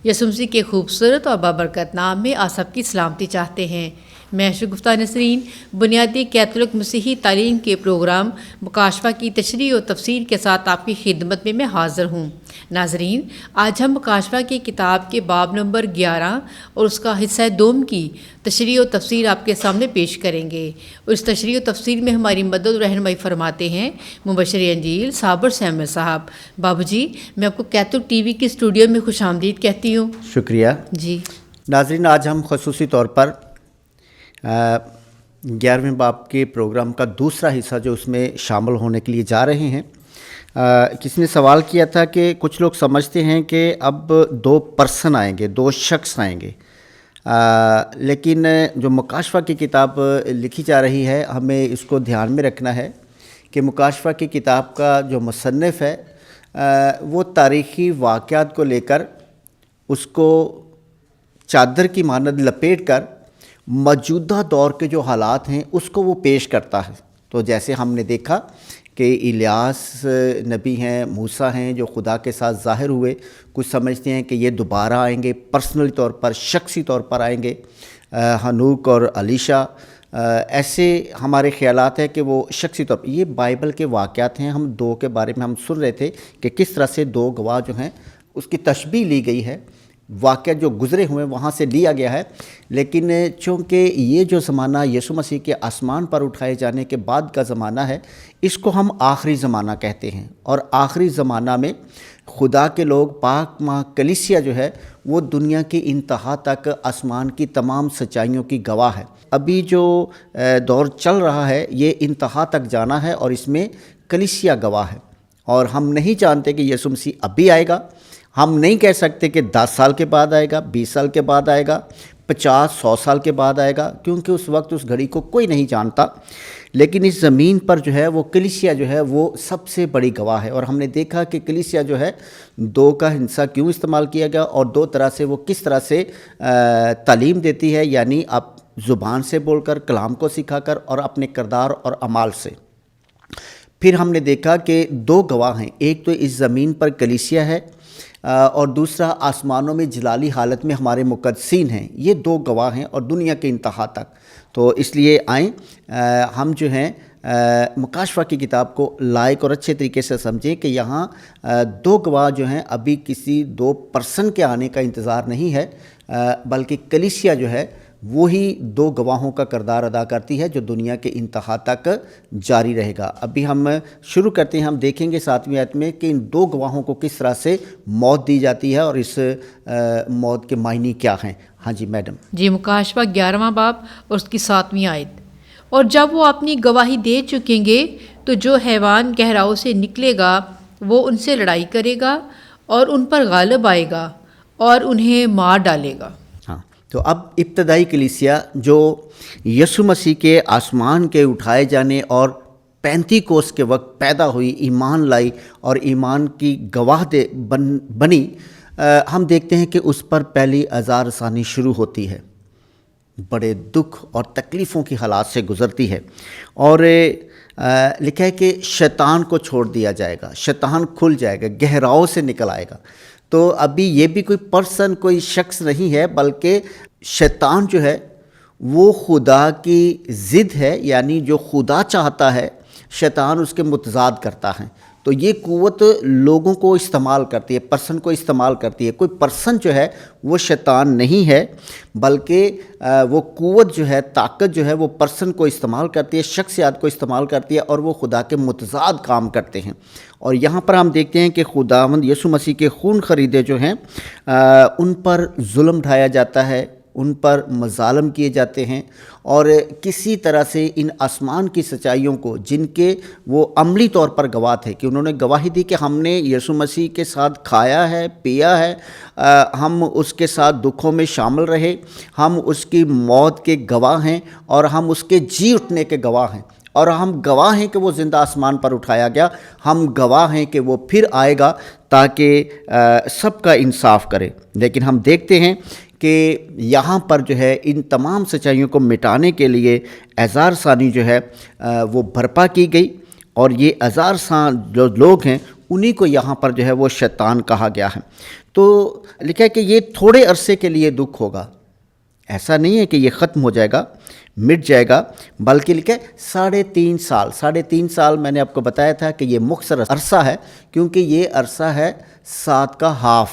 یسوع مسیح کے خوبصورت اور بابرکت نام میں آپ سب کی سلامتی چاہتے ہیں۔ میں شگفتہ نسرین بنیادی کیتھولک مسیحی تعلیم کے پروگرام مکاشفہ کی تشریح و تفسیر کے ساتھ آپ کی خدمت میں حاضر ہوں۔ ناظرین، آج ہم مکاشفہ کی کتاب کے باب نمبر 11 اور اس کا حصہ دوم کی تشریح و تفسیر آپ کے سامنے پیش کریں گے، اور اس تشریح و تفسیر میں ہماری مدد و رہنمائی فرماتے ہیں مبشر انجیل صابر سیمل صاحب۔ بابو جی، میں آپ کو کیتھولک ٹی وی کے اسٹوڈیو میں خوش آمدید کہتی ہوں۔ شکریہ جی ناظرین، آج ہم خصوصی طور پر 11ویں باب کے پروگرام کا دوسرا حصہ جو اس میں شامل ہونے کے لیے جا رہے ہیں۔ کسی نے سوال کیا تھا کہ کچھ لوگ سمجھتے ہیں کہ اب 2 پرسن آئیں گے، 2 شخص آئیں گے، لیکن جو مکاشفہ کی کتاب لکھی جا رہی ہے، ہمیں اس کو دھیان میں رکھنا ہے کہ مکاشفہ کی کتاب کا جو مصنف ہے وہ تاریخی واقعات کو لے کر اس کو چادر کی مانند لپیٹ کر موجودہ دور کے جو حالات ہیں اس کو وہ پیش کرتا ہے۔ تو جیسے ہم نے دیکھا کہ الیاس نبی ہیں، موسیٰ ہیں جو خدا کے ساتھ ظاہر ہوئے، کچھ سمجھتے ہیں کہ یہ دوبارہ آئیں گے، پرسنل طور پر، شخصی طور پر آئیں گے۔ ہنوک اور علیشا، ایسے ہمارے خیالات ہیں کہ وہ شخصی طور پر، یہ بائبل کے واقعات ہیں۔ ہم 2 کے بارے میں ہم سن رہے تھے کہ کس طرح سے 2 گواہ جو ہیں اس کی تشبیہ لی گئی ہے، واقعہ جو گزرے ہوئے وہاں سے لیا گیا ہے، لیکن چونکہ یہ جو زمانہ یسوع مسیح کے آسمان پر اٹھائے جانے کے بعد کا زمانہ ہے، اس کو ہم آخری زمانہ کہتے ہیں، اور آخری زمانہ میں خدا کے لوگ، پاک ماں کلیسیا جو ہے وہ دنیا کی انتہا تک آسمان کی تمام سچائیوں کی گواہ ہے۔ ابھی جو دور چل رہا ہے یہ انتہا تک جانا ہے، اور اس میں کلیسیا گواہ ہے، اور ہم نہیں جانتے کہ یسوع مسیح ابھی آئے گا۔ ہم نہیں کہہ سکتے کہ 10 سال کے بعد آئے گا، 20 سال کے بعد آئے گا، 50-100 سال کے بعد آئے گا، کیونکہ اس وقت اس گھڑی کو کوئی نہیں جانتا۔ لیکن اس زمین پر جو ہے وہ کلیسیا جو ہے وہ سب سے بڑی گواہ ہے، اور ہم نے دیکھا کہ کلیسیا جو ہے 2 کا ہندسہ کیوں استعمال کیا گیا، اور 2 طرح سے وہ کس طرح سے تعلیم دیتی ہے، یعنی اب زبان سے بول کر، کلام کو سکھا کر، اور اپنے کردار اور اعمال سے۔ پھر ہم نے دیکھا کہ 2 گواہ ہیں، ایک تو اس زمین پر کلیسیا ہے، اور دوسرا آسمانوں میں جلالی حالت میں ہمارے مقدسین ہیں۔ یہ 2 گواہ ہیں، اور دنیا کے انتہا تک۔ تو اس لیے آئیں ہم جو ہیں مکاشفہ کی کتاب کو لائق اور اچھے طریقے سے سمجھیں کہ یہاں 2 گواہ جو ہیں، ابھی کسی 2 پرسن کے آنے کا انتظار نہیں ہے، بلکہ کلیسیا جو ہے وہی 2 گواہوں کا کردار ادا کرتی ہے جو دنیا کے انتہا تک جاری رہے گا۔ ابھی ہم شروع کرتے ہیں، ہم دیکھیں گے 7ویں آیت میں کہ ان 2 گواہوں کو کس طرح سے موت دی جاتی ہے، اور اس موت کے معنی کیا ہیں۔ ہاں جی میڈم۔ جی، مکاشفہ 11واں باب اور اس کی 7ویں آیت۔ اور جب وہ اپنی گواہی دے چکیں گے تو جو حیوان گہراؤں سے نکلے گا وہ ان سے لڑائی کرے گا اور ان پر غالب آئے گا اور انہیں مار ڈالے گا۔ تو اب ابتدائی کلیسیا جو یسوع مسیح کے آسمان کے اٹھائے جانے اور 35 کوس کے وقت پیدا ہوئی، ایمان لائی اور ایمان کی گواہ بنی، ہم دیکھتے ہیں کہ اس پر پہلی آزار رسانی شروع ہوتی ہے، بڑے دکھ اور تکلیفوں کی حالات سے گزرتی ہے، اور لکھا ہے کہ شیطان کو چھوڑ دیا جائے گا، شیطان کھل جائے گا، گہراؤں سے نکل آئے گا۔ تو ابھی یہ بھی کوئی پرسن، کوئی شخص نہیں ہے، بلکہ شیطان جو ہے وہ خدا کی ضد ہے، یعنی جو خدا چاہتا ہے شیطان اس کے متضاد کرتا ہے۔ تو یہ قوت لوگوں کو استعمال کرتی ہے، پرسن کو استعمال کرتی ہے۔ کوئی پرسن جو ہے وہ شیطان نہیں ہے، بلکہ وہ قوت جو ہے، طاقت جو ہے وہ پرسن کو استعمال کرتی ہے، شخصیات کو استعمال کرتی ہے، اور وہ خدا کے متضاد کام کرتے ہیں۔ اور یہاں پر ہم دیکھتے ہیں کہ خداوند یسوع مسیح کے خون خریدے جو ہیں ان پر ظلم ڈھایا جاتا ہے، ان پر مظالم کیے جاتے ہیں، اور کسی طرح سے ان آسمان کی سچائیوں کو، جن کے وہ عملی طور پر گواہ تھے کہ انہوں نے گواہی دی کہ ہم نے یسوع مسیح کے ساتھ کھایا ہے، پیا ہے، ہم اس کے ساتھ دکھوں میں شامل رہے، ہم اس کی موت کے گواہ ہیں، اور ہم اس کے جی اٹھنے کے گواہ ہیں، اور ہم گواہ ہیں کہ وہ زندہ آسمان پر اٹھایا گیا، ہم گواہ ہیں کہ وہ پھر آئے گا تاکہ سب کا انصاف کرے۔ لیکن ہم دیکھتے ہیں کہ یہاں پر جو ہے ان تمام سچائیوں کو مٹانے کے لیے اعزار ثانی جو ہے وہ برپا کی گئی، اور یہ 1000 جو لوگ ہیں انہی کو یہاں پر جو ہے وہ شیطان کہا گیا ہے۔ تو لکھا ہے کہ یہ تھوڑے عرصے کے لیے دکھ ہوگا، ایسا نہیں ہے کہ یہ ختم ہو جائے گا، مٹ جائے گا، بلکہ لکھا ہے 3.5 سال میں نے آپ کو بتایا تھا کہ یہ مختصر عرصہ ہے، کیونکہ یہ عرصہ ہے 7 کا ہاف۔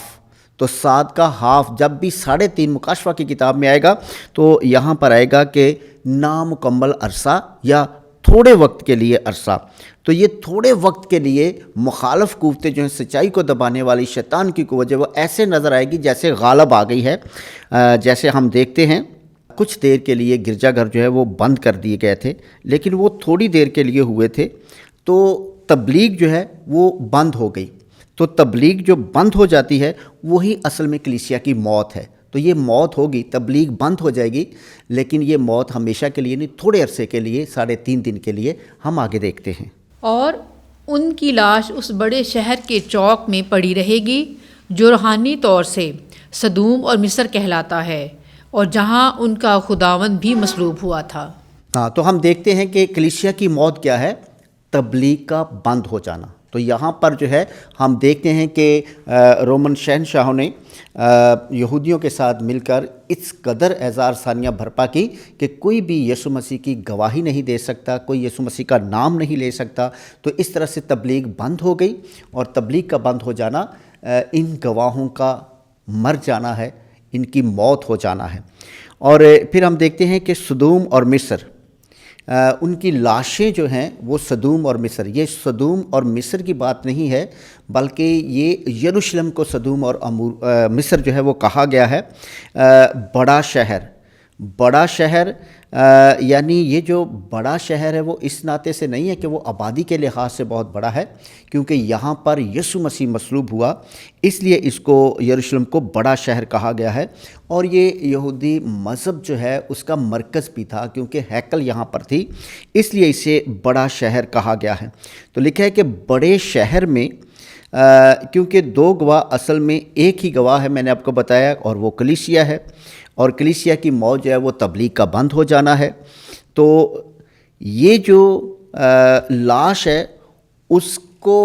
تو 7 کا ہاف جب بھی 3.5 مکاشفہ کی کتاب میں آئے گا تو یہاں پر آئے گا کہ نامکمل عرصہ یا تھوڑے وقت کے لیے عرصہ۔ تو یہ تھوڑے وقت کے لیے مخالف قوتیں جو ہیں، سچائی کو دبانے والی شیطان کی قوت جو وہ ایسے نظر آئے گی جیسے غالب آ گئی ہے۔ جیسے ہم دیکھتے ہیں کچھ دیر کے لیے گرجا گھر جو ہے وہ بند کر دیے گئے تھے، لیکن وہ تھوڑی دیر کے لیے ہوئے تھے، تو تبلیغ جو ہے وہ بند ہو گئی۔ تو تبلیغ جو بند ہو جاتی ہے وہی اصل میں کلیسیا کی موت ہے۔ تو یہ موت ہوگی، تبلیغ بند ہو جائے گی، لیکن یہ موت ہمیشہ کے لیے نہیں، تھوڑے عرصے کے لیے، 3.5 دن کے لیے۔ ہم آگے دیکھتے ہیں۔ اور ان کی لاش اس بڑے شہر کے چوک میں پڑی رہے گی جو روحانی طور سے سدوم اور مصر کہلاتا ہے، اور جہاں ان کا خداوند بھی مصلوب ہوا تھا۔ ہاں، تو ہم دیکھتے ہیں کہ کلیسیا کی موت کیا ہے؟ تبلیغ کا بند ہو جانا۔ تو یہاں پر جو ہے ہم دیکھتے ہیں کہ رومن شہنشاہوں نے یہودیوں کے ساتھ مل کر اس قدر اعزار ثانیہ برپا کی کہ کوئی بھی یسوع مسیح کی گواہی نہیں دے سکتا، کوئی یسوع مسیح کا نام نہیں لے سکتا۔ تو اس طرح سے تبلیغ بند ہو گئی، اور تبلیغ کا بند ہو جانا ان گواہوں کا مر جانا ہے، ان کی موت ہو جانا ہے۔ اور پھر ہم دیکھتے ہیں کہ سدوم اور مصر، ان کی لاشیں جو ہیں وہ سدوم اور مصر، یہ سدوم اور مصر کی بات نہیں ہے، بلکہ یہ یروشلم کو سدوم اور مصر جو ہے وہ کہا گیا ہے۔ بڑا شہر یعنی یہ جو بڑا شہر ہے وہ اس ناطے سے نہیں ہے کہ وہ آبادی کے لحاظ سے بہت بڑا ہے، کیونکہ یہاں پر یسوع مسیح مصلوب ہوا، اس لیے اس کو یروشلم کو بڑا شہر کہا گیا ہے۔ اور یہ یہودی مذہب جو ہے اس کا مرکز بھی تھا، کیونکہ ہیکل یہاں پر تھی، اس لیے اسے بڑا شہر کہا گیا ہے۔ تو لکھا ہے کہ بڑے شہر میں، کیونکہ 2 گواہ اصل میں ایک ہی گواہ ہے، میں نے آپ کو بتایا، اور وہ کلیسیا ہے، اور کلیسیا کی موت جو ہے وہ تبلیغ کا بند ہو جانا ہے۔ تو یہ جو لاش ہے اس کو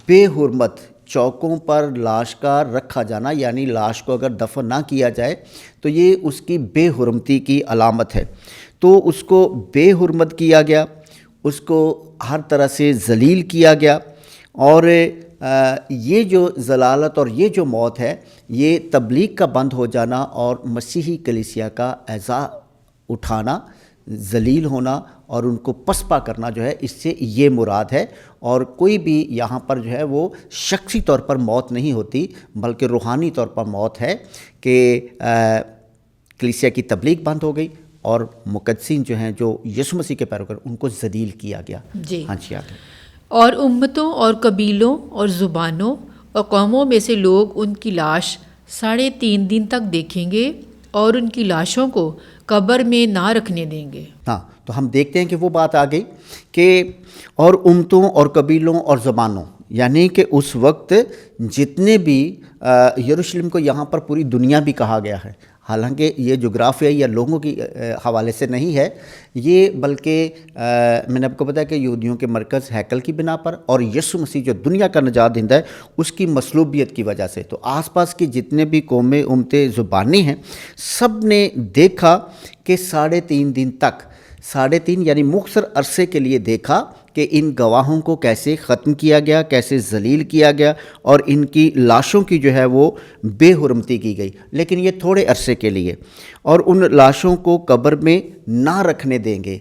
بے حرمت چوکوں پر لاش کا رکھا جانا، یعنی لاش کو اگر دفن نہ کیا جائے تو یہ اس کی بے حرمتی کی علامت ہے۔ تو اس کو بے حرمت کیا گیا، اس کو ہر طرح سے ذلیل کیا گیا، اور یہ جو ضلالت اور یہ جو موت ہے یہ تبلیغ کا بند ہو جانا اور مسیحی کلیسیا کا اعزاز اٹھانا، ذلیل ہونا اور ان کو پسپا کرنا جو ہے، اس سے یہ مراد ہے۔ اور کوئی بھی یہاں پر جو ہے وہ شخصی طور پر موت نہیں ہوتی، بلکہ روحانی طور پر موت ہے کہ کلیسیا کی تبلیغ بند ہو گئی اور مقدسین جو ہیں، جو یسوع مسیح کے پیروکار، ان کو ذلیل کیا گیا۔ جی ہاں جی، آگے۔ اور امتوں اور قبیلوں اور زبانوں اور قوموں میں سے لوگ ان کی لاش 3.5 دن تک دیکھیں گے اور ان کی لاشوں کو قبر میں نہ رکھنے دیں گے۔ ہاں، تو ہم دیکھتے ہیں کہ وہ بات آ گئی کہ اور امتوں اور قبیلوں اور زبانوں، یعنی کہ اس وقت جتنے بھی یروشلم کو یہاں پر پوری دنیا بھی کہا گیا ہے، حالانکہ یہ جغرافیہ یا لوگوں کی حوالے سے نہیں ہے یہ، بلکہ میں نے آپ کو بتایا کہ یہودیوں کے مرکز ہیکل کی بنا پر، اور یسوع مسیح جو دنیا کا نجات دہندہ ہے اس کی مصلوبیت کی وجہ سے۔ تو آس پاس کی جتنے بھی قومیں، امتیں، زبانیں ہیں، سب نے دیکھا کہ 3.5 دن تک، 3.5 یعنی مختصر عرصے کے لیے دیکھا کہ ان گواہوں کو کیسے ختم کیا گیا، کیسے ذلیل کیا گیا، اور ان کی لاشوں کی جو ہے وہ بے حرمتی کی گئی، لیکن یہ تھوڑے عرصے کے لیے۔ اور ان لاشوں کو قبر میں نہ رکھنے دیں گے،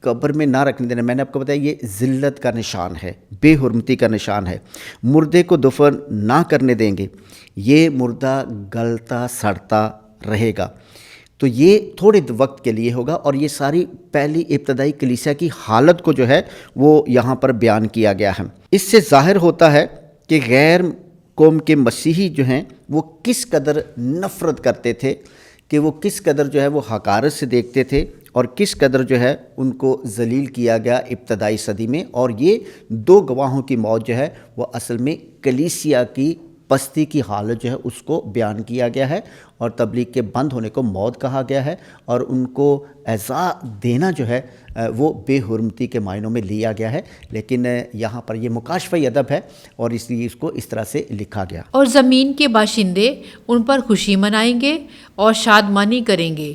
قبر میں نہ رکھنے دینا، میں نے آپ کو بتایا یہ ذلت کا نشان ہے، بے حرمتی کا نشان ہے۔ مردے کو دفن نہ کرنے دیں گے، یہ مردہ گلتا سڑتا رہے گا۔ تو یہ تھوڑے وقت کے لیے ہوگا، اور یہ ساری پہلی ابتدائی کلیسیا کی حالت کو جو ہے وہ یہاں پر بیان کیا گیا ہے۔ اس سے ظاہر ہوتا ہے کہ غیر قوم کے مسیحی جو ہیں وہ کس قدر نفرت کرتے تھے، کہ وہ کس قدر جو ہے وہ حقارت سے دیکھتے تھے، اور کس قدر جو ہے ان کو ذلیل کیا گیا ابتدائی صدی میں۔ اور یہ 2 گواہوں کی موت جو ہے وہ اصل میں کلیسیا کی پستی کی حالت جو ہے اس کو بیان کیا گیا ہے اور تبلیغ کے بند ہونے کو موت کہا گیا ہے اور ان کو ایذا دینا جو ہے وہ بے حرمتی کے معنوں میں لیا گیا ہے، لیکن یہاں پر یہ مکاشفہ ادب ہے اور اس لیے اس کو اس طرح سے لکھا گیا۔ اور زمین کے باشندے ان پر خوشی منائیں گے اور شادمانی کریں گے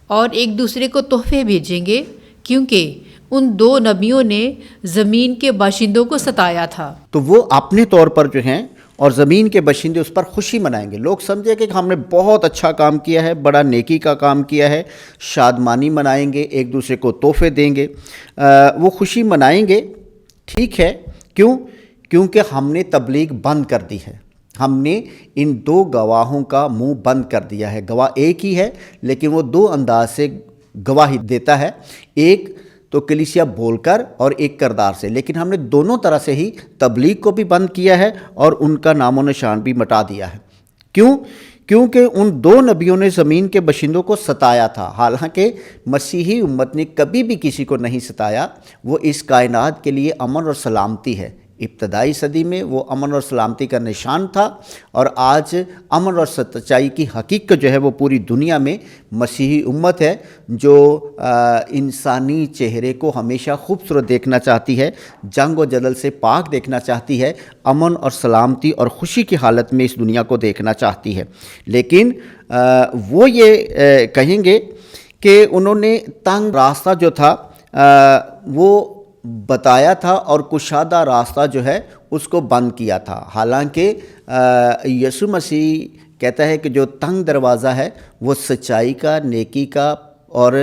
اور ایک دوسرے کو تحفے بھیجیں گے، کیونکہ ان دو نبیوں نے زمین کے باشندوں کو ستایا تھا۔ تو وہ اپنے طور پر جو ہیں اور زمین کے باشندے اس پر خوشی منائیں گے، لوگ سمجھے کہ ہم نے بہت اچھا کام کیا ہے، بڑا نیکی کا کام کیا ہے، شادمانی منائیں گے، ایک دوسرے کو تحفے دیں گے، وہ خوشی منائیں گے، ٹھیک ہے، کیونکہ ہم نے تبلیغ بند کر دی ہے، ہم نے ان دو گواہوں کا منہ بند کر دیا ہے۔ گواہ ایک ہی ہے لیکن وہ دو انداز سے گواہی دیتا ہے، ایک تو کلیسیا بول کر اور ایک کردار سے، لیکن ہم نے دونوں طرح سے ہی تبلیغ کو بھی بند کیا ہے اور ان کا نام و نشان بھی مٹا دیا ہے۔ کیونکہ ان دو نبیوں نے زمین کے باشندوں کو ستایا تھا، حالانکہ مسیحی امت نے کبھی بھی کسی کو نہیں ستایا، وہ اس کائنات کے لیے امن اور سلامتی ہے۔ ابتدائی صدی میں وہ امن اور سلامتی کا نشان تھا اور آج امن اور سچائی کی حقیقت جو ہے وہ پوری دنیا میں مسیحی امت ہے جو انسانی چہرے کو ہمیشہ خوبصورت دیکھنا چاہتی ہے، جنگ و جدل سے پاک دیکھنا چاہتی ہے، امن اور سلامتی اور خوشی کی حالت میں اس دنیا کو دیکھنا چاہتی ہے۔ لیکن وہ یہ کہیں گے کہ انہوں نے تنگ راستہ جو تھا وہ بتایا تھا اور کشادہ راستہ جو ہے اس کو بند کیا تھا، حالانکہ یسوع مسیح کہتا ہے کہ جو تنگ دروازہ ہے وہ سچائی کا، نیکی کا اور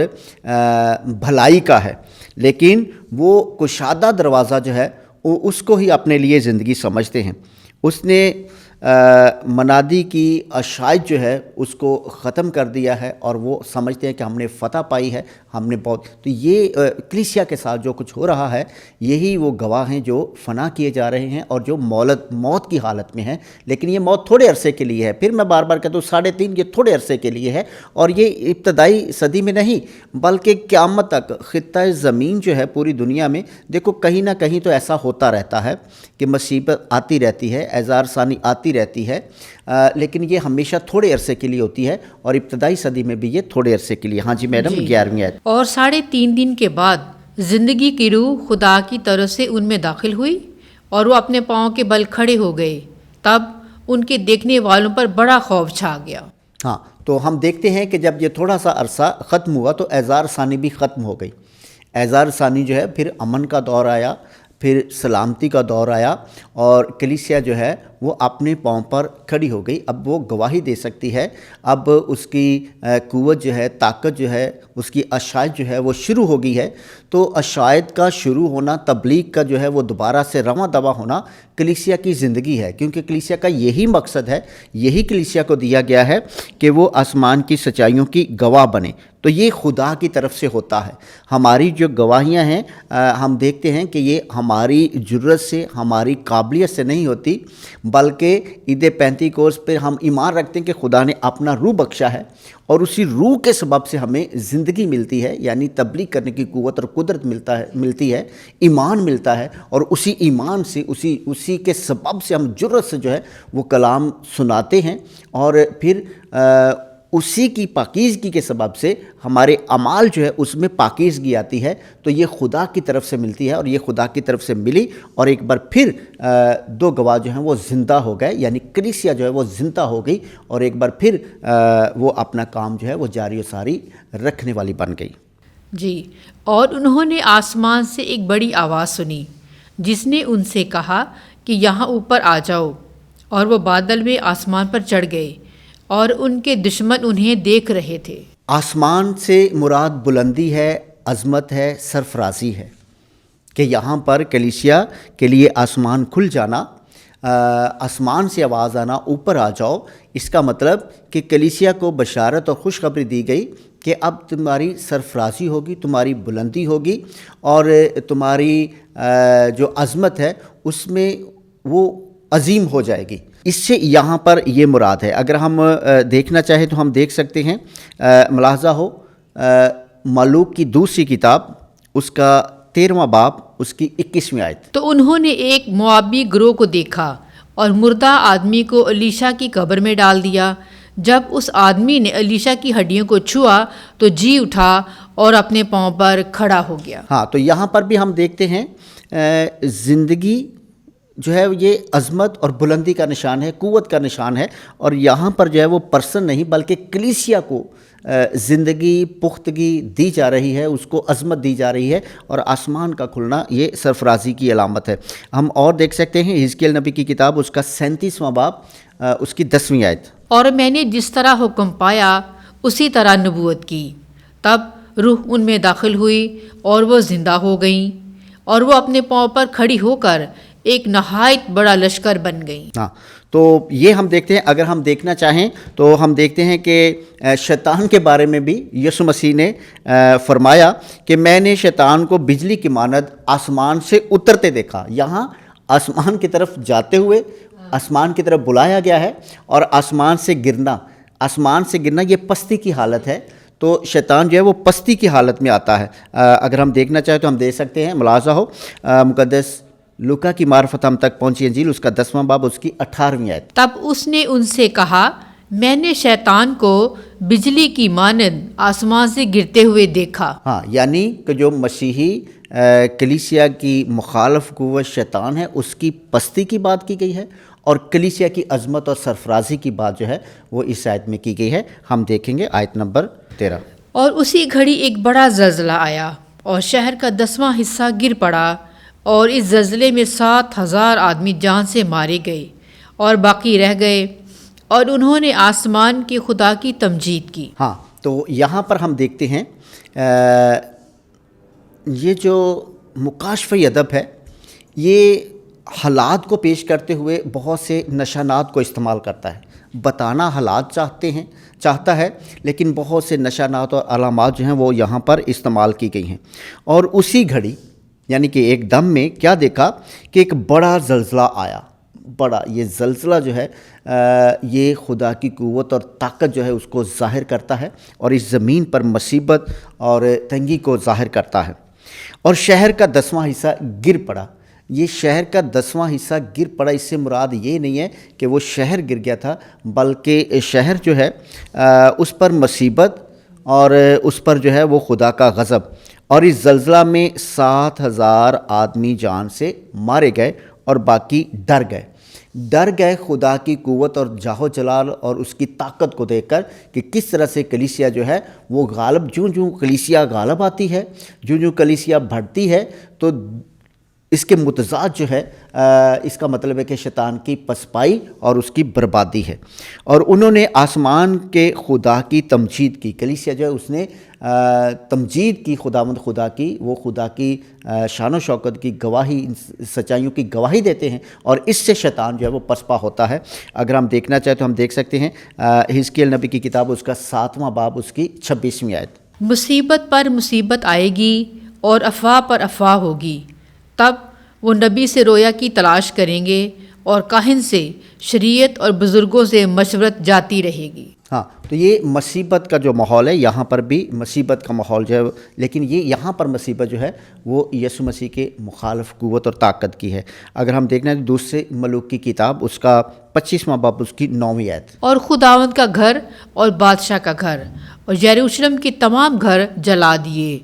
بھلائی کا ہے، لیکن وہ کشادہ دروازہ جو ہے اس کو ہی اپنے لیے زندگی سمجھتے ہیں۔ اس نے منادی کی اشاعت جو ہے اس کو ختم کر دیا ہے اور وہ سمجھتے ہیں کہ ہم نے فتح پائی ہے، ہم نے بہت، تو یہ کلیسیا کے ساتھ جو کچھ ہو رہا ہے یہی وہ گواہ ہیں جو فنا کیے جا رہے ہیں اور جو موت کی حالت میں ہیں، لیکن یہ موت تھوڑے عرصے کے لیے ہے۔ پھر میں بار بار کہتا ہوں 3.5 یہ تھوڑے عرصے کے لیے ہے اور یہ ابتدائی صدی میں نہیں بلکہ قیامت تک خطہ زمین جو ہے پوری دنیا میں، دیکھو کہیں نہ کہیں تو ایسا ہوتا رہتا ہے کہ مصیبت آتی رہتی ہے، اعذار ثانی آتی رہتی ہے، لیکن یہ ہمیشہ تھوڑے عرصے کے لیے ہوتی ہے اور ابتدائی صدی میں بھی یہ تھوڑے عرصے کے لیے۔ ہاں جی میڈم، 11ویں آیت۔ اور 3.5 دن کے بعد زندگی کی روح خدا کی طرف سے ان میں داخل ہوئی اور وہ اپنے پاؤں کے بل کھڑے ہو گئے، تب ان کے دیکھنے والوں پر بڑا خوف چھا گیا۔ ہاں، تو ہم دیکھتے ہیں کہ جب یہ تھوڑا سا عرصہ ختم ہوا تو اعذار ثانی بھی ختم ہو گئی۔ اعذار ثانی جو ہے پھر امن کا دور آیا، پھر سلامتی کا دور آیا اور کلیسیا جو ہے وہ اپنے پاؤں پر کھڑی ہو گئی، اب وہ گواہی دے سکتی ہے، اب اس کی قوت جو ہے، طاقت جو ہے، اس کی اشاعت جو ہے وہ شروع ہو گئی ہے۔ تو اشاعت کا شروع ہونا، تبلیغ کا جو ہے وہ دوبارہ سے رواں دواں ہونا کلیسیا کی زندگی ہے، کیونکہ کلیسیا کا یہی مقصد ہے، یہی کلیسیا کو دیا گیا ہے کہ وہ آسمان کی سچائیوں کی گواہ بنے۔ تو یہ خدا کی طرف سے ہوتا ہے۔ ہماری جو گواہیاں ہیں ہم دیکھتے ہیں کہ یہ ہماری جرت سے، ہماری قابلیت سے نہیں ہوتی، بلکہ عید پینتیکوست پہ ہم ایمان رکھتے ہیں کہ خدا نے اپنا روح بخشا ہے اور اسی روح کے سبب سے ہمیں زندگی ملتی ہے، یعنی تبلیغ کرنے کی قوت اور قدرت ملتی ہے، ایمان ملتا ہے اور اسی ایمان سے، اسی کے سبب سے ہم جرت سے جو ہے وہ کلام سناتے ہیں اور پھر اسی کی پاکیزگی کے سبب سے ہمارے اعمال جو ہے اس میں پاکیزگی آتی ہے۔ تو یہ خدا کی طرف سے ملتی ہے اور یہ خدا کی طرف سے ملی اور ایک بار پھر دو گواہ جو ہیں وہ زندہ ہو گئے، یعنی کلیسیا جو ہے وہ زندہ ہو گئی اور ایک بار پھر وہ اپنا کام جو ہے وہ جاری و ساری رکھنے والی بن گئی۔ جی، اور انہوں نے آسمان سے ایک بڑی آواز سنی جس نے ان سے کہا کہ یہاں اوپر آ جاؤ، اور وہ بادل میں آسمان پر چڑھ گئے اور ان کے دشمن انہیں دیکھ رہے تھے۔ آسمان سے مراد بلندی ہے، عظمت ہے، سرفرازی ہے کہ یہاں پر کلیسیا کے لیے آسمان کھل جانا، آسمان سے آواز آنا اوپر آ جاؤ، اس کا مطلب کہ کلیسیا کو بشارت اور خوشخبری دی گئی کہ اب تمہاری سرفرازی ہوگی، تمہاری بلندی ہوگی اور تمہاری جو عظمت ہے اس میں وہ عظیم ہو جائے گی۔ اس سے یہاں پر یہ مراد ہے۔ اگر ہم دیکھنا چاہیں تو ہم دیکھ سکتے ہیں، ملاحظہ ہو ملوک کی دوسری کتاب اس کا 13واں باب اس کی 21ویں آیت۔ تو انہوں نے ایک موابی گروہ کو دیکھا، اور مردہ آدمی کو علیشا کی قبر میں ڈال دیا۔ جب اس آدمی نے علیشا کی ہڈیوں کو چھوا تو جی اٹھا اور اپنے پاؤں پر کھڑا ہو گیا۔ ہاں، تو یہاں پر بھی ہم دیکھتے ہیں زندگی جو ہے یہ عظمت اور بلندی کا نشان ہے، قوت کا نشان ہے، اور یہاں پر جو ہے وہ پرسن نہیں بلکہ کلیسیا کو زندگی پختگی دی جا رہی ہے، اس کو عظمت دی جا رہی ہے، اور آسمان کا کھلنا یہ سرفرازی کی علامت ہے۔ ہم اور دیکھ سکتے ہیں حزقیل نبی کی کتاب اس کا 37واں باب اس کی 10ویں آیت۔ اور میں نے جس طرح حکم پایا اسی طرح نبوت کی، تب روح ان میں داخل ہوئی اور وہ زندہ ہو گئیں، اور وہ اپنے پاؤں پر کھڑی ہو کر ایک نہایت بڑا لشکر بن گئیں۔ ہاں، تو یہ ہم دیکھتے ہیں، اگر ہم دیکھنا چاہیں تو ہم دیکھتے ہیں کہ شیطان کے بارے میں بھی یسوع مسیح نے فرمایا کہ میں نے شیطان کو بجلی کی مانند آسمان سے اترتے دیکھا۔ یہاں آسمان کی طرف جاتے ہوئے آسمان کی طرف بلایا گیا ہے، اور آسمان سے گرنا یہ پستی کی حالت ہے۔ تو شیطان جو ہے وہ پستی کی حالت میں آتا ہے۔ اگر ہم دیکھنا چاہیں تو ہم دیکھ سکتے ہیں، ملاحظہ ہو مقدس لوکا کی معرفت ہم تک پہنچی انجیل اس کا 10واں باب اس کی 18ویں آیت۔ تب اس نے ان سے کہا، میں نے شیطان کو بجلی کی مانند آسمان سے گرتے ہوئے دیکھا۔ ہاں، یعنی کہ جو مسیحی کلیسیا کی مخالف قوت شیطان ہے اس کی پستی کی بات کی گئی ہے، اور کلیسیا کی عظمت اور سرفرازی کی بات جو ہے وہ اس آیت میں کی گئی ہے۔ ہم دیکھیں گے آیت نمبر 13۔ اور اسی گھڑی ایک بڑا زلزلہ آیا اور شہر کا 10واں حصہ گر پڑا، اور اس زلزلے میں 7,000 آدمی جان سے مارے گئے اور باقی رہ گئے، اور انہوں نے آسمان کے خدا کی تمجید کی۔ ہاں، تو یہاں پر ہم دیکھتے ہیں یہ جو مکاشفہ ادب ہے یہ حالات کو پیش کرتے ہوئے بہت سے نشانات کو استعمال کرتا ہے۔ بتانا حالات چاہتا ہے، لیکن بہت سے نشانات اور علامات جو ہیں وہ یہاں پر استعمال کی گئی ہیں۔ اور اسی گھڑی یعنی کہ ایک دم میں کیا دیکھا کہ ایک بڑا زلزلہ آیا۔ یہ زلزلہ جو ہے یہ خدا کی قوت اور طاقت جو ہے اس کو ظاہر کرتا ہے، اور اس زمین پر مصیبت اور تنگی کو ظاہر کرتا ہے۔ اور شہر کا 10واں حصہ گر پڑا۔ یہ شہر کا 10واں حصہ گر پڑا، اس سے مراد یہ نہیں ہے کہ وہ شہر گر گیا تھا، بلکہ شہر جو ہے اس پر مصیبت اور اس پر جو ہے وہ خدا کا غضب، اور اس زلزلہ میں 7,000 آدمی جان سے مارے گئے اور باقی ڈر گئے خدا کی قوت اور جاہ و جلال اور اس کی طاقت کو دیکھ کر کہ کس طرح سے کلیسیا جو ہے وہ غالب، جوں کلیسیا غالب آتی ہے، جوں کلیسیا بڑھتی ہے، تو اس کے متضاد جو ہے اس کا مطلب ہے کہ شیطان کی پسپائی اور اس کی بربادی ہے۔ اور انہوں نے آسمان کے خدا کی تمجید کی۔ کلیسیا جو ہے اس نے تمجید کی خداوند خدا کی، وہ خدا کی شان و شوکت کی گواہی، سچائیوں کی گواہی دیتے ہیں، اور اس سے شیطان جو ہے وہ پسپا ہوتا ہے۔ اگر ہم دیکھنا چاہیں تو ہم دیکھ سکتے ہیں حزقیل نبی کی کتاب اس کا 7واں باب اس کی 26ویں آیت۔ مصیبت پر مصیبت آئے گی اور افواہ پر افواہ ہوگی، تب وہ نبی سے رویا کی تلاش کریں گے اور کاہن سے، شریعت اور بزرگوں سے مشورت جاتی رہے گی۔ ہاں، تو یہ مصیبت کا جو ماحول ہے، یہاں پر بھی مصیبت کا ماحول جو ہے، لیکن یہ یہاں پر مصیبت جو ہے وہ یسوع مسیح کے مخالف قوت اور طاقت کی ہے۔ اگر ہم دیکھنا ہے تو دوسرے ملوک کی کتاب اس کا 25واں باب اس کی 9ویں آیت۔ اور خداوند کا گھر اور بادشاہ کا گھر اور یروشلم کے تمام گھر جلا دیے،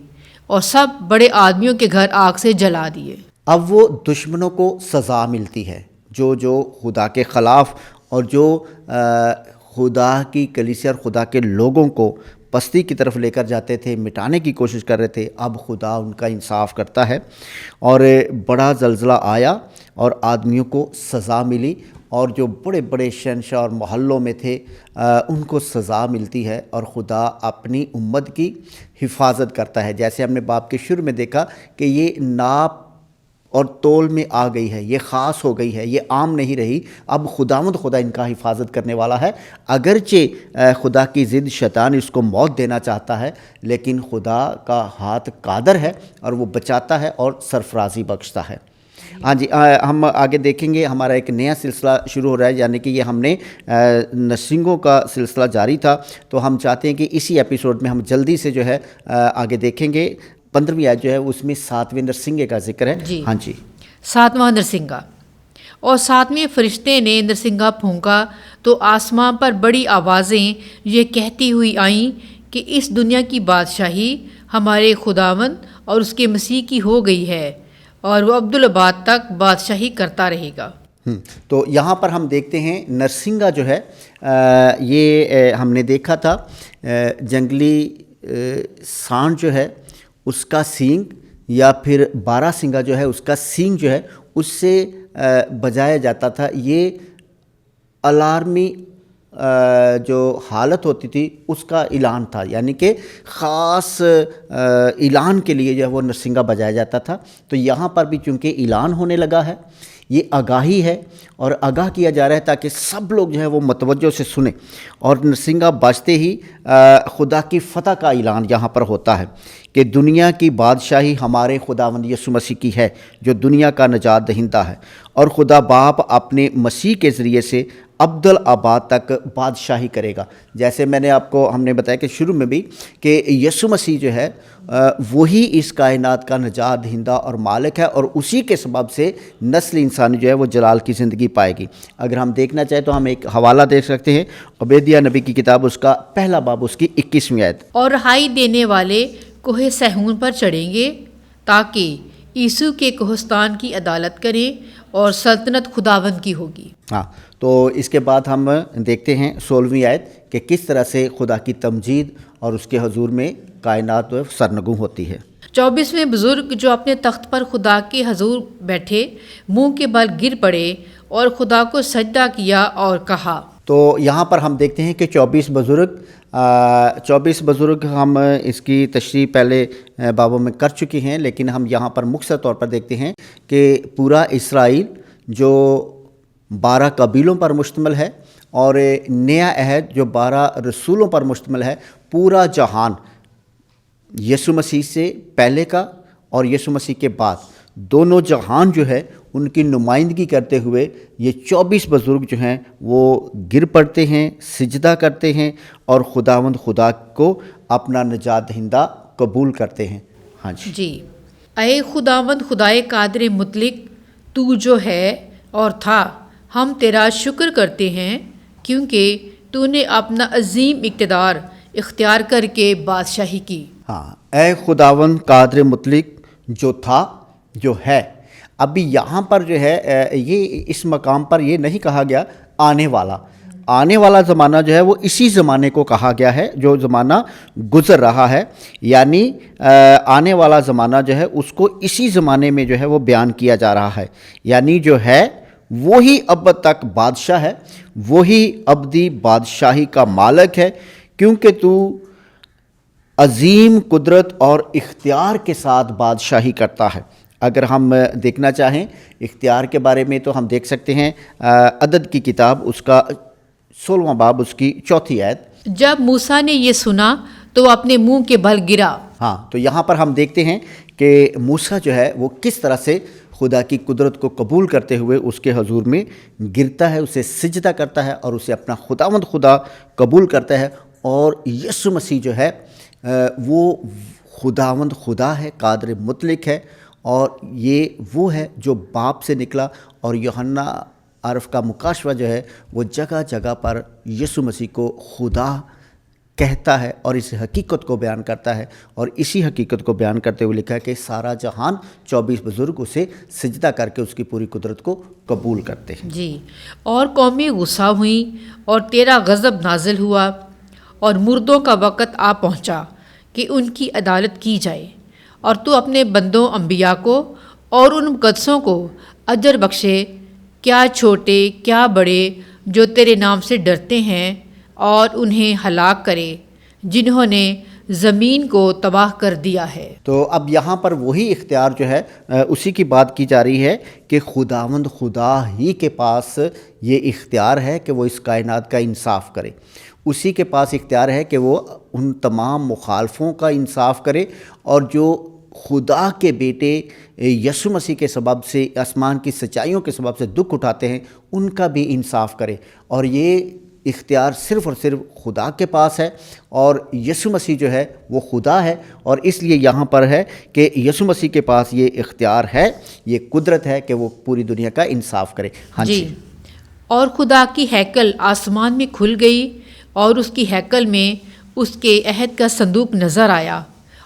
اور سب بڑے آدمیوں کے گھر آگ سے جلا دیے۔ اب وہ دشمنوں کو سزا ملتی ہے جو خدا کے خلاف اور جو خدا کی کلیسیا اور خدا کے لوگوں کو پستی کی طرف لے کر جاتے تھے، مٹانے کی کوشش کر رہے تھے، اب خدا ان کا انصاف کرتا ہے، اور بڑا زلزلہ آیا اور آدمیوں کو سزا ملی، اور جو بڑے بڑے شہنشاہ اور محلوں میں تھے ان کو سزا ملتی ہے، اور خدا اپنی امت کی حفاظت کرتا ہے۔ جیسے ہم نے باب کے شروع میں دیکھا کہ یہ ناپ اور تول میں آ گئی ہے، یہ خاص ہو گئی ہے، یہ عام نہیں رہی، اب خدا ان کا حفاظت کرنے والا ہے۔ اگرچہ خدا کی ضد شیطان اس کو موت دینا چاہتا ہے، لیکن خدا کا ہاتھ قادر ہے اور وہ بچاتا ہے اور سرفرازی بخشتا ہے۔ ہاں جی، ہم آگے دیکھیں گے، ہمارا ایک نیا سلسلہ شروع ہو رہا ہے، یعنی کہ یہ ہم نے نشنگوں کا سلسلہ جاری تھا، تو ہم چاہتے ہیں کہ اسی ایپیسوڈ میں ہم جلدی سے جو ہے آگے دیکھیں گے۔ 15ویں آیت جو ہے اس میں 7ویں نرسنگے کا ذکر ہے۔ جی ہاں جی، 7واں نرسنگا۔ اور ساتویں فرشتے نے نرسنگا پھونکا تو آسمان پر بڑی آوازیں یہ کہتی ہوئی آئیں کہ اس دنیا کی بادشاہی ہمارے خداوند اور اس کے مسیح کی ہو گئی ہے اور وہ عبدالآباد تک بادشاہی کرتا رہے گا۔ تو یہاں پر ہم دیکھتے ہیں نرسنگا جو ہے یہ ہم نے دیکھا تھا جنگلی سانڈ جو ہے اس کا سینگ یا پھر بارہ سنگا جو ہے اس کا سینگ جو ہے اس سے بجایا جاتا تھا۔ یہ الارمی جو حالت ہوتی تھی اس کا اعلان تھا، یعنی کہ خاص اعلان کے لیے جو ہے وہ نرسنگا بجایا جاتا تھا۔ تو یہاں پر بھی چونکہ اعلان ہونے لگا ہے، یہ آگاہی ہے اور آگاہ کیا جا رہا ہے تاکہ سب لوگ جو ہے وہ متوجہ سے سنیں، اور نرسنگا بجتے ہی خدا کی فتح کا اعلان یہاں پر ہوتا ہے کہ دنیا کی بادشاہی ہمارے خداوند یسوع مسیح کی ہے جو دنیا کا نجات دہندہ ہے، اور خدا باپ اپنے مسیح کے ذریعے سے عبدالآباد تک بادشاہی کرے گا۔ جیسے میں نے آپ کو ہم نے بتایا کہ شروع میں بھی کہ یسوع مسیح جو ہے وہی اس کائنات کا نجات دہندہ اور مالک ہے، اور اسی کے سبب سے نسل انسانی جو ہے وہ جلال کی زندگی پائے گی۔ اگر ہم دیکھنا چاہیں تو ہم ایک حوالہ دیکھ سکتے ہیں، عبیدیہ نبی کی کتاب اس کا پہلا باب اس کی 21ویں آیت۔ اور رہائی دینے والے کوہ سہون پر چڑھیں گے تاکہ یسوع کے کوہستان کی عدالت کریں اور سلطنت خداوند کی ہوگی۔ ہاں، تو اس کے بعد ہم دیکھتے ہیں 16ویں آیت کہ کس طرح سے خدا کی تمجید اور اس کے حضور میں کائنات سرنگوں ہوتی ہے۔ 24ویں بزرگ جو اپنے تخت پر خدا کے حضور بیٹھے منہ کے بل گر پڑے اور خدا کو سجدہ کیا اور کہا۔ تو یہاں پر ہم دیکھتے ہیں کہ 24 بزرگ ہم اس کی تشریح پہلے بابوں میں کر چکی ہیں، لیکن ہم یہاں پر مختصر طور پر دیکھتے ہیں کہ پورا اسرائیل جو 12 قبیلوں پر مشتمل ہے، اور نیا عہد جو 12 رسولوں پر مشتمل ہے، پورا جہان یسوع مسیح سے پہلے کا اور یسوع مسیح کے بعد دونوں جہان جو ہے ان کی نمائندگی کرتے ہوئے یہ 24 بزرگ جو ہیں وہ گر پڑتے ہیں، سجدہ کرتے ہیں اور خداوند خدا کو اپنا نجات دہندہ قبول کرتے ہیں۔ ہاں جی، اے خداوند خدائے قادر مطلق، تو جو ہے اور تھا، ہم تیرا شکر کرتے ہیں کیونکہ تو نے اپنا عظیم اقتدار اختیار کر کے بادشاہی کی۔ ہاں، اے خداوند قادر مطلق جو تھا جو ہے۔ ابھی یہاں پر جو ہے یہ اس مقام پر یہ نہیں کہا گیا آنے والا زمانہ جو ہے وہ اسی زمانے کو کہا گیا ہے جو زمانہ گزر رہا ہے، یعنی آنے والا زمانہ جو ہے اس کو اسی زمانے میں جو ہے وہ بیان کیا جا رہا ہے، یعنی جو ہے وہی اب تک بادشاہ ہے، وہی ابدی بادشاہی کا مالک ہے، کیونکہ تو عظیم قدرت اور اختیار کے ساتھ بادشاہی کرتا ہے۔ اگر ہم دیکھنا چاہیں اختیار کے بارے میں تو ہم دیکھ سکتے ہیں عدد کی کتاب اس کا 16واں باب اس کی 4 آیت۔ جب موسیٰ نے یہ سنا تو وہ اپنے منہ کے بل گرا۔ ہاں، تو یہاں پر ہم دیکھتے ہیں کہ موسیٰ جو ہے وہ کس طرح سے خدا کی قدرت کو قبول کرتے ہوئے اس کے حضور میں گرتا ہے، اسے سجدہ کرتا ہے اور اسے اپنا خداوند خدا قبول کرتا ہے، اور یسوع مسیح جو ہے وہ خداوند خدا ہے، قادر مطلق ہے، اور یہ وہ ہے جو باپ سے نکلا، اور یوحنا عرف کا مکاشفہ جو ہے وہ جگہ جگہ پر یسوع مسیح کو خدا کہتا ہے اور اس حقیقت کو بیان کرتا ہے، اور اسی حقیقت کو بیان کرتے ہوئے لکھا ہے کہ سارا جہان 24 بزرگ اسے سجدہ کر کے اس کی پوری قدرت کو قبول کرتے ہیں۔ جی، اور قومیں غصہ ہوئیں اور تیرا غضب نازل ہوا، اور مردوں کا وقت آ پہنچا کہ ان کی عدالت کی جائے، اور تو اپنے بندوں انبیاء کو اور ان مقدسوں کو اجر بخشے، کیا چھوٹے کیا بڑے، جو تیرے نام سے ڈرتے ہیں، اور انہیں ہلاک کرے جنہوں نے زمین کو تباہ کر دیا ہے۔ تو اب یہاں پر وہی اختیار جو ہے اسی کی بات کی جا رہی ہے کہ خداوند خدا ہی کے پاس یہ اختیار ہے کہ وہ اس کائنات کا انصاف کرے، اسی کے پاس اختیار ہے کہ وہ ان تمام مخالفوں کا انصاف کرے، اور جو خدا کے بیٹے یسوع مسیح کے سبب سے آسمان کی سچائیوں کے سبب سے دکھ اٹھاتے ہیں ان کا بھی انصاف کرے، اور یہ اختیار صرف اور صرف خدا کے پاس ہے، اور یسوع مسیح جو ہے وہ خدا ہے، اور اس لیے یہاں پر ہے کہ یسوع مسیح کے پاس یہ اختیار ہے، یہ قدرت ہے کہ وہ پوری دنیا کا انصاف کرے۔ ہاں جی۔ اور خدا کی ہیکل آسمان میں کھل گئی، اور اس کی ہیکل میں اس کے عہد کا صندوق نظر آیا،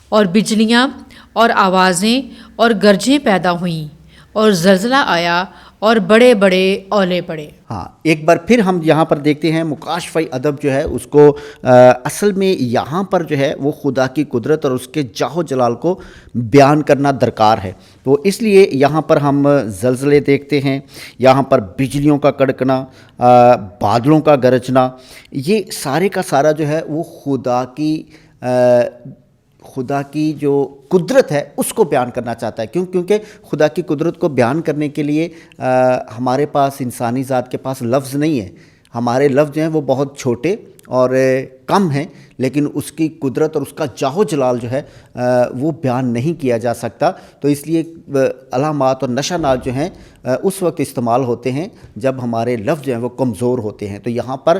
اور بجلیاں اور آوازیں اور گرجیں پیدا ہوئیں، اور زلزلہ آیا، اور بڑے بڑے اولے پڑے۔ ہاں، ایک بار پھر ہم یہاں پر دیکھتے ہیں مکاشفی ادب جو ہے اس کو اصل میں یہاں پر جو ہے وہ خدا کی قدرت اور اس کے جاہ و جلال کو بیان کرنا درکار ہے۔ تو اس لیے یہاں پر ہم زلزلے دیکھتے ہیں، یہاں پر بجلیوں کا کڑکنا، بادلوں کا گرجنا، یہ سارے کا سارا جو ہے وہ خدا کی جو قدرت ہے اس کو بیان کرنا چاہتا ہے۔ کیونکہ خدا کی قدرت کو بیان کرنے کے لیے ہمارے پاس، انسانی ذات کے پاس لفظ نہیں ہے۔ ہمارے لفظ جو ہیں وہ بہت چھوٹے اور کم ہیں، لیکن اس کی قدرت اور اس کا جاہ و جلال جو ہے وہ بیان نہیں کیا جا سکتا۔ تو اس لیے علامات اور نشانات جو ہیں اس وقت استعمال ہوتے ہیں جب ہمارے لفظ جو ہیں وہ کمزور ہوتے ہیں۔ تو یہاں پر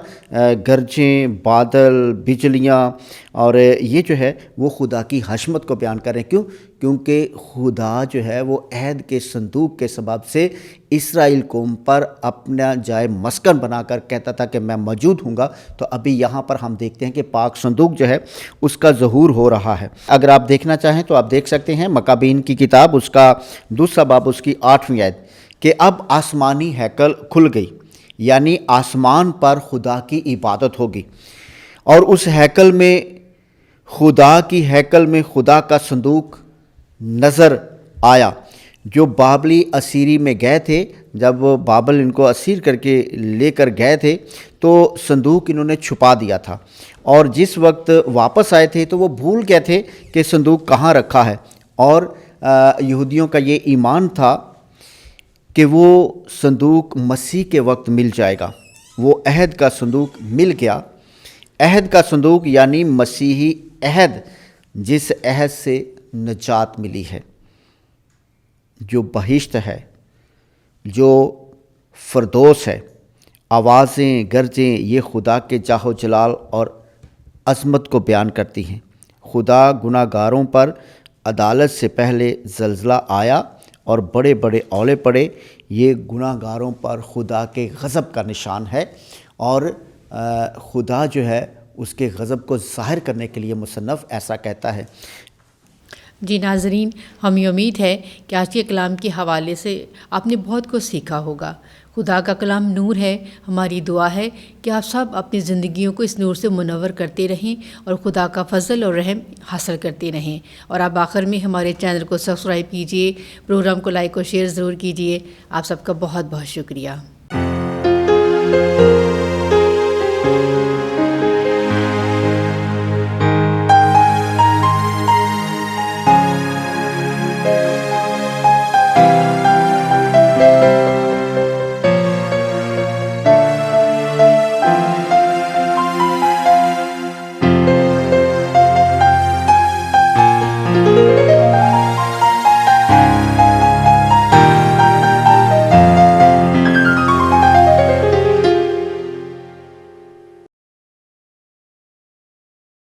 گرجیں، بادل، بجلیاں، اور یہ جو ہے وہ خدا کی حشمت کو بیان کر رہے ہیں۔ کیونکہ خدا جو ہے وہ عہد کے صندوق کے سبب سے اسرائیل قوم پر اپنا جائے مسکن بنا کر کہتا تھا کہ میں موجود ہوں گا۔ تو ابھی یہاں پر ہم دیکھتے ہیں کہ پاک صندوق جو ہے اس کا ظہور ہو رہا ہے۔ اگر آپ دیکھنا چاہیں تو آپ دیکھ سکتے ہیں مکابین کی کتاب، اس کا 2 باب، اس کی 8ویں آیت، کہ اب آسمانی ہیکل کھل گئی، یعنی آسمان پر خدا کی عبادت ہوگی، اور اس ہیکل میں خدا کی ہیکل میں خدا کا صندوق نظر آیا۔ جو بابلی اسیری میں گئے تھے، جب بابل ان کو اسیر کر کے لے کر گئے تھے تو صندوق انہوں نے چھپا دیا تھا، اور جس وقت واپس آئے تھے تو وہ بھول گئے تھے کہ صندوق کہاں رکھا ہے۔ اور یہودیوں کا یہ ایمان تھا کہ وہ صندوق مسیح کے وقت مل جائے گا۔ وہ عہد کا صندوق مل گیا۔ عہد کا صندوق یعنی مسیحی عہد، جس عہد سے نجات ملی ہے، جو بہشت ہے، جو فردوس ہے۔ آوازیں، گرجیں، یہ خدا کے جاہ و جلال اور عظمت کو بیان کرتی ہیں۔ خدا گناہ گاروں پر عدالت سے پہلے زلزلہ آیا اور بڑے بڑے اولے پڑے۔ یہ گناہ گاروں پر خدا کے غضب کا نشان ہے، اور خدا جو ہے اس کے غضب کو ظاہر کرنے کے لیے مصنف ایسا کہتا ہے۔ جی ناظرین، ہمیں امید ہے کہ آج کے کلام کے حوالے سے آپ نے بہت کچھ سیکھا ہوگا۔ خدا کا کلام نور ہے۔ ہماری دعا ہے کہ آپ سب اپنی زندگیوں کو اس نور سے منور کرتے رہیں اور خدا کا فضل اور رحم حاصل کرتے رہیں۔ اور آپ آخر میں ہمارے چینل کو سبسکرائب کیجئے، پروگرام کو لائک اور شیئر ضرور کیجئے۔ آپ سب کا بہت بہت شکریہ۔